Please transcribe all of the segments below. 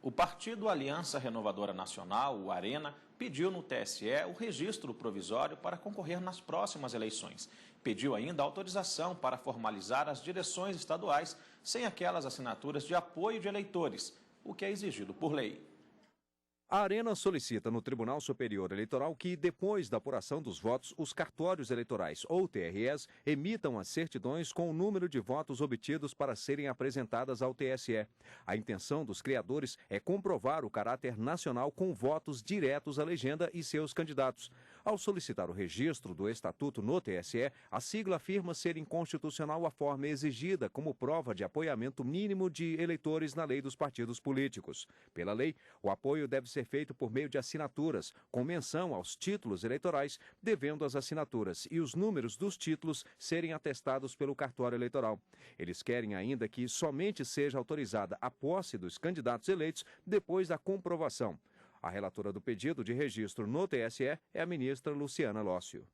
O partido Aliança Renovadora Nacional, o ARENA, pediu no TSE o registro provisório para concorrer nas próximas eleições. Pediu ainda autorização para formalizar as direções estaduais sem aquelas assinaturas de apoio de eleitores, o que é exigido por lei. A Arena solicita no Tribunal Superior Eleitoral que, depois da apuração dos votos, os cartórios eleitorais, ou TREs, emitam as certidões com o número de votos obtidos para serem apresentadas ao TSE. A intenção dos criadores é comprovar o caráter nacional com votos diretos à legenda e seus candidatos. Ao solicitar o registro do Estatuto no TSE, a sigla afirma ser inconstitucional a forma exigida como prova de apoiamento mínimo de eleitores na lei dos partidos políticos. Pela lei, o apoio deve ser feito por meio de assinaturas, com menção aos títulos eleitorais, devendo as assinaturas e os números dos títulos serem atestados pelo cartório eleitoral. Eles querem ainda que somente seja autorizada a posse dos candidatos eleitos depois da comprovação. A relatora do pedido de registro no TSE é a ministra Luciana Lócio.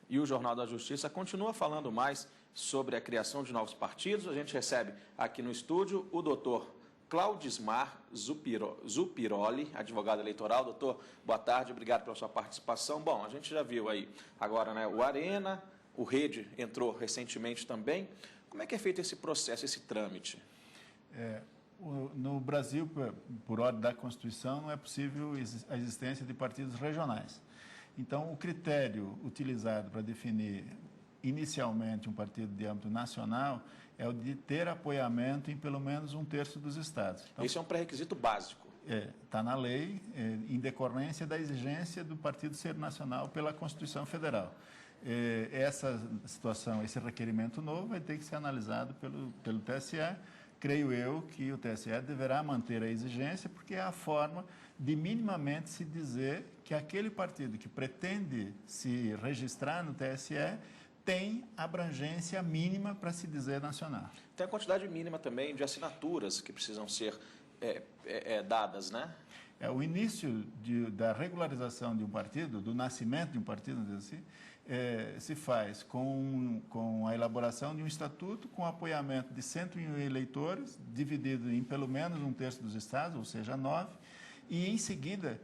E o Jornal da Justiça continua falando mais sobre a criação de novos partidos. A gente recebe aqui no estúdio o doutor Claudismar Zupiroli, advogado eleitoral. Doutor, boa tarde, obrigado pela sua participação. Bom, a gente já viu aí agora, né, o ARENA, o Rede entrou recentemente também. Como é que é feito esse processo, esse trâmite? No Brasil, por ordem da Constituição, não é possível a existência de partidos regionais. Então, o critério utilizado para definir inicialmente um partido de âmbito nacional é o de ter apoiamento em pelo menos 1/3 dos estados. Então, esse é um pré-requisito básico. Está na lei, em decorrência da exigência do partido ser nacional pela Constituição Federal. Essa situação, esse requerimento novo vai ter que ser analisado pelo TSE. Creio eu que o TSE deverá manter a exigência, porque é a forma de minimamente se dizer que aquele partido que pretende se registrar no TSE tem abrangência mínima para se dizer nacional. Tem a quantidade mínima também de assinaturas que precisam ser dadas, né? O início da regularização de um partido, do nascimento de um partido, assim, se faz com a elaboração de um estatuto com apoiamento de 101 eleitores, dividido em pelo menos 1/3 dos estados, ou seja, 9, e em seguida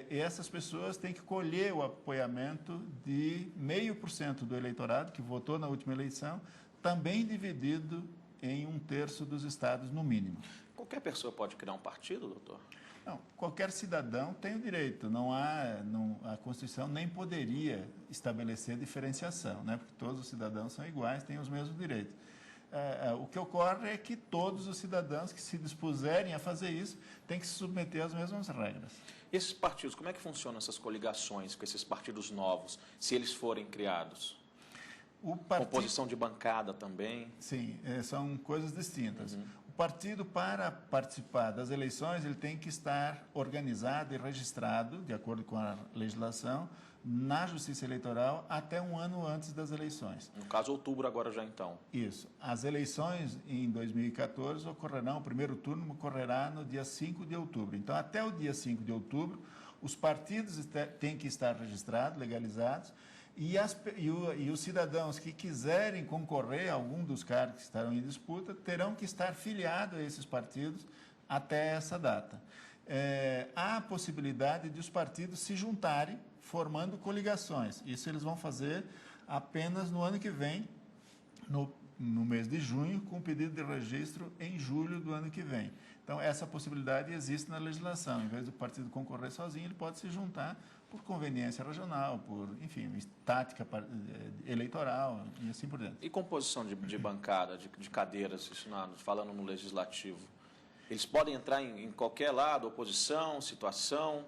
essas pessoas têm que colher o apoiamento de 0,5% do eleitorado que votou na última eleição, também dividido em 1/3 dos estados no mínimo. Qualquer pessoa pode criar um partido, doutor? Não, qualquer cidadão tem o direito. A Constituição nem poderia estabelecer diferenciação, né? Porque todos os cidadãos são iguais, têm os mesmos direitos. O que ocorre é que todos os cidadãos que se dispuserem a fazer isso têm que se submeter às mesmas regras. Esses partidos, como é que funcionam essas coligações com esses partidos novos, se eles forem criados? Composição de bancada também? Sim, são coisas distintas. O partido, para participar das eleições, ele tem que estar organizado e registrado, de acordo com a legislação, na Justiça Eleitoral até um ano antes das eleições. No caso, outubro agora já então. Isso. As eleições em 2014 ocorrerão, o primeiro turno ocorrerá no dia 5 de outubro. Então, até o dia 5 de outubro, os partidos têm que estar registrados, legalizados, e os cidadãos que quiserem concorrer a algum dos cargos que estarão em disputa terão que estar filiados a esses partidos até essa data. Há a possibilidade de os partidos se juntarem, formando coligações. Isso eles vão fazer apenas no ano que vem, no mês de junho, com pedido de registro em julho do ano que vem. Então, essa possibilidade existe na legislação. Em vez do partido concorrer sozinho, ele pode se juntar por conveniência regional, por, enfim, tática eleitoral e assim por diante. E composição de bancada, de cadeiras, isso falando no legislativo? Eles podem entrar em qualquer lado, oposição, situação?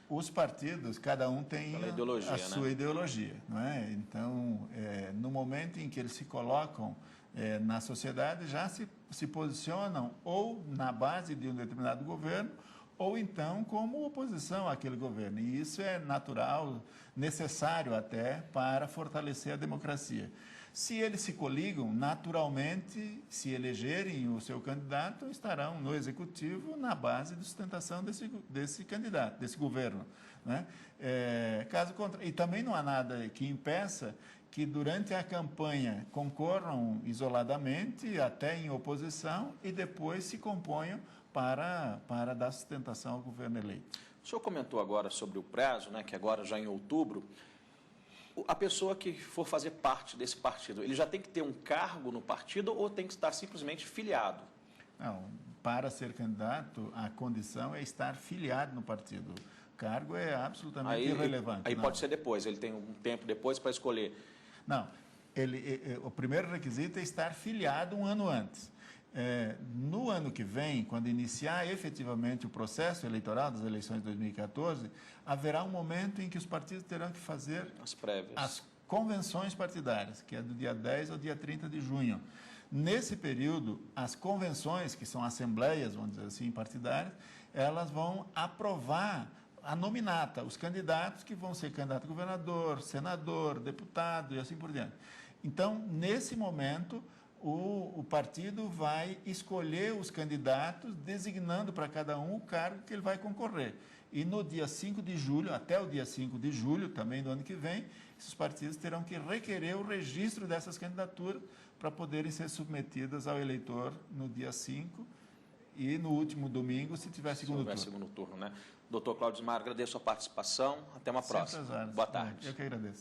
Os partidos, cada um tem a sua ideologia, não é? Então, no momento em que eles se colocam na sociedade, já se posicionam ou na base de um determinado governo, ou então como oposição àquele governo. E isso é natural, necessário até para fortalecer a democracia. Se eles se coligam, naturalmente, se elegerem o seu candidato, estarão no executivo na base de sustentação desse candidato, desse governo, né? Caso contrário, e também não há nada que impeça que durante a campanha concorram isoladamente, até em oposição, e depois se componham para dar sustentação ao governo eleito. O senhor comentou agora sobre o prazo, né, que agora já em outubro, a pessoa que for fazer parte desse partido, ele já tem que ter um cargo no partido ou tem que estar simplesmente filiado? Não, para ser candidato, a condição é estar filiado no partido. O cargo é absolutamente irrelevante. Aí pode ser depois, ele tem um tempo depois para escolher. Não, o primeiro requisito é estar filiado um ano antes. No ano que vem, quando iniciar efetivamente o processo eleitoral das eleições de 2014, haverá um momento em que os partidos terão que fazer as prévias, as convenções partidárias, que é do dia 10 ao dia 30 de junho. Nesse período, as convenções, que são assembleias, vamos dizer assim, partidárias, elas vão aprovar a nominata, os candidatos que vão ser candidato a governador, senador, deputado e assim por diante. Então, nesse momento, o partido vai escolher os candidatos, designando para cada um o cargo que ele vai concorrer. E no dia 5 de julho, até o dia 5 de julho, também do ano que vem, esses partidos terão que requerer o registro dessas candidaturas para poderem ser submetidas ao eleitor no dia 5 e no último domingo, se tiver segundo turno. Segundo turno, né? Doutor Claudismar, agradeço a participação. Até uma próxima. Boa tarde. Eu que agradeço.